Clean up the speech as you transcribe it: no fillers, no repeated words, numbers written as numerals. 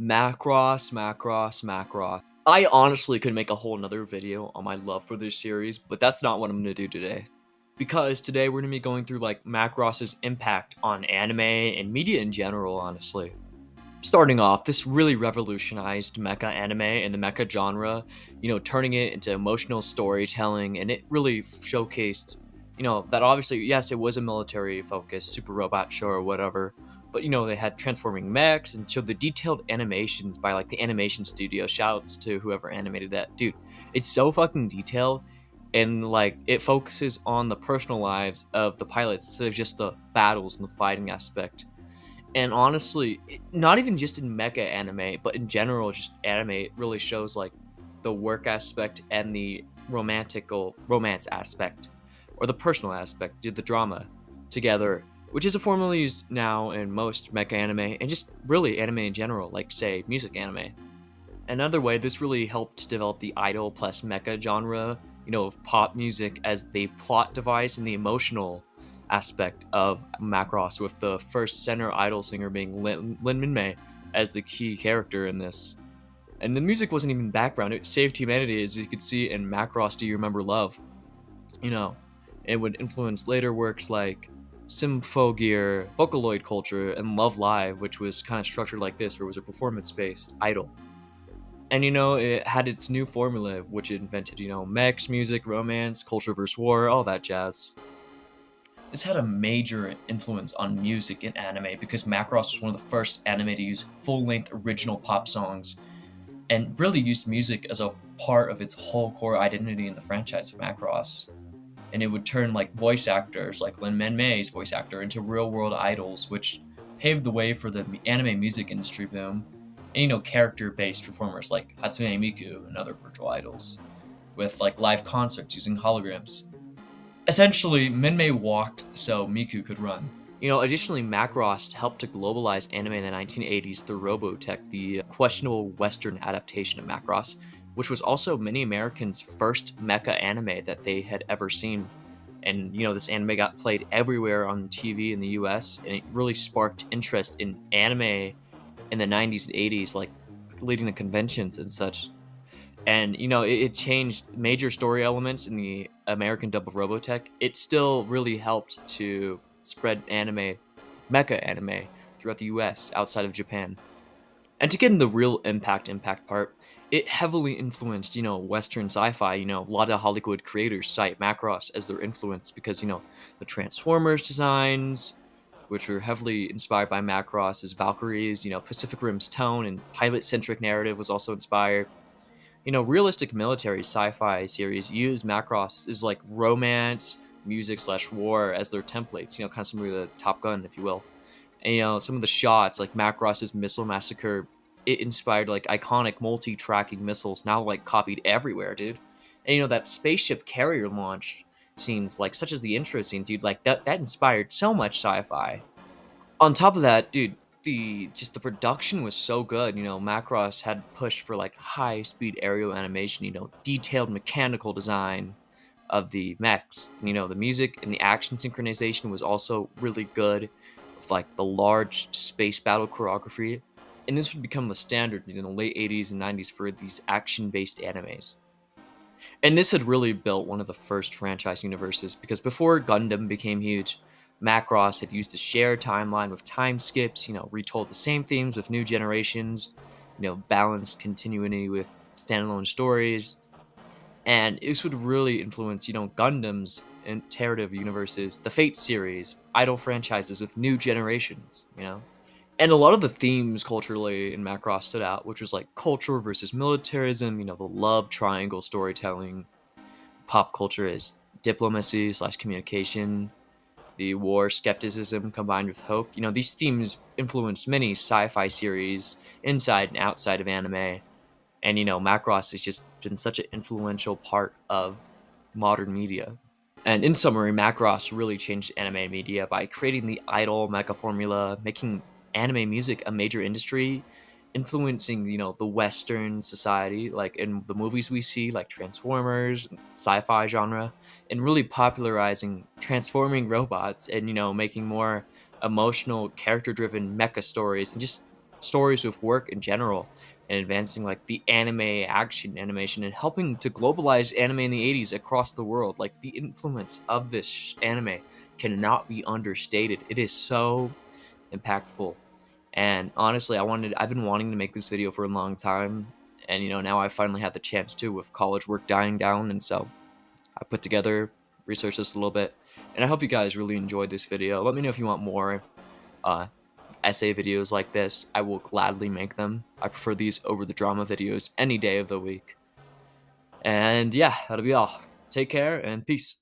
Macross. I honestly could make a whole nother video on my love for this series, but that's not what I'm gonna do today. Because today we're gonna be going through like Macross's impact on anime and media in general, honestly. Starting off, this really revolutionized mecha anime and the mecha genre, turning it into emotional storytelling, and it really showcased, that obviously, yes, it was a military focused super robot show or whatever, but they had transforming mechs and showed the detailed animations by like the animation studio. Shouts to whoever animated that. Dude, it's so fucking detailed, and like it focuses on the personal lives of the pilots instead of just the battles and the fighting aspect. And honestly, not even just in mecha anime, but in general, just anime, it really shows like the work aspect and the romantical romance aspect, or the personal aspect, the drama together, which is a formula used now in most mecha anime and just really anime in general, like say music anime. Another way this really helped develop the idol plus mecha genre, of pop music as the plot device and the emotional aspect of Macross, with the first center idol singer being Lin Minmay as the key character in this. And the music wasn't even background, it saved humanity, as you could see in Macross Do You Remember Love. It would influence later works like Symphogear, Vocaloid Culture, and Love Live, which was kind of structured like this, where it was a performance-based idol. And it had its new formula, which it invented, mechs, music, romance, culture versus war, all that jazz. This had a major influence on music in anime because Macross was one of the first anime to use full-length original pop songs and really used music as a part of its whole core identity in the franchise of Macross. And it would turn like voice actors like Lin Minmay's voice actor into real-world idols, which paved the way for the anime music industry boom. And character-based performers like Hatsune Miku and other virtual idols, with like live concerts using holograms. Essentially, Minmay walked so Miku could run. Additionally, Macross helped to globalize anime in the 1980s through Robotech, the questionable Western adaptation of Macross, which was also many Americans' first mecha anime that they had ever seen. And this anime got played everywhere on TV in the US, and it really sparked interest in anime in the 90s and 80s, like leading to conventions and such. And it changed major story elements in the American dub of Robotech. It still really helped to spread mecha anime throughout the US outside of Japan. And to get in the real impact part, it heavily influenced Western sci-fi. A lot of Hollywood creators cite Macross as their influence because the Transformers designs, which were heavily inspired by Macross's Valkyries. Pacific Rim's tone and pilot-centric narrative was also inspired. Realistic military sci-fi series use Macross as like romance, music / war as their templates. Kind of similar to Top Gun, if you will. And some of the shots, like Macross's Missile Massacre, it inspired like iconic multi-tracking missiles now like copied everywhere, dude. And that spaceship carrier launch scenes, like such as the intro scene, dude, like that inspired so much sci-fi. On top of that, dude, the production was so good. Macross had pushed for like high speed aerial animation, detailed mechanical design of the mechs. The music and the action synchronization was also really good, with like the large space battle choreography. And this would become the standard in the late 80s and 90s for these action-based animes. And this had really built one of the first franchise universes, because before Gundam became huge, Macross had used a shared timeline with time skips, retold the same themes with new generations, balanced continuity with standalone stories. And this would really influence, Gundam's iterative universes, the Fate series, idol franchises with new generations. And a lot of the themes culturally in Macross stood out, which was like culture versus militarism, the love triangle storytelling, pop culture is diplomacy / communication, the war skepticism combined with hope. These themes influenced many sci-fi series inside and outside of anime. And, Macross has just been such an influential part of modern media. And in summary, Macross really changed anime media by creating the idol mecha formula, making anime music a major industry, influencing, the Western society, like in the movies we see, like Transformers, sci-fi genre, and really popularizing transforming robots and, making more emotional, character-driven mecha stories, and just stories with work in general and advancing like the anime action animation and helping to globalize anime in the 80s across the world. Like the influence of this anime cannot be understated. It is so impactful. And honestly, I've been wanting to make this video for a long time. And now I finally had the chance to with college work dying down. And so I put together, researched this a little bit. And I hope you guys really enjoyed this video. Let me know if you want more uh, essay videos like this. I will gladly make them. I prefer these over the drama videos any day of the week. And yeah, that'll be all. Take care and peace.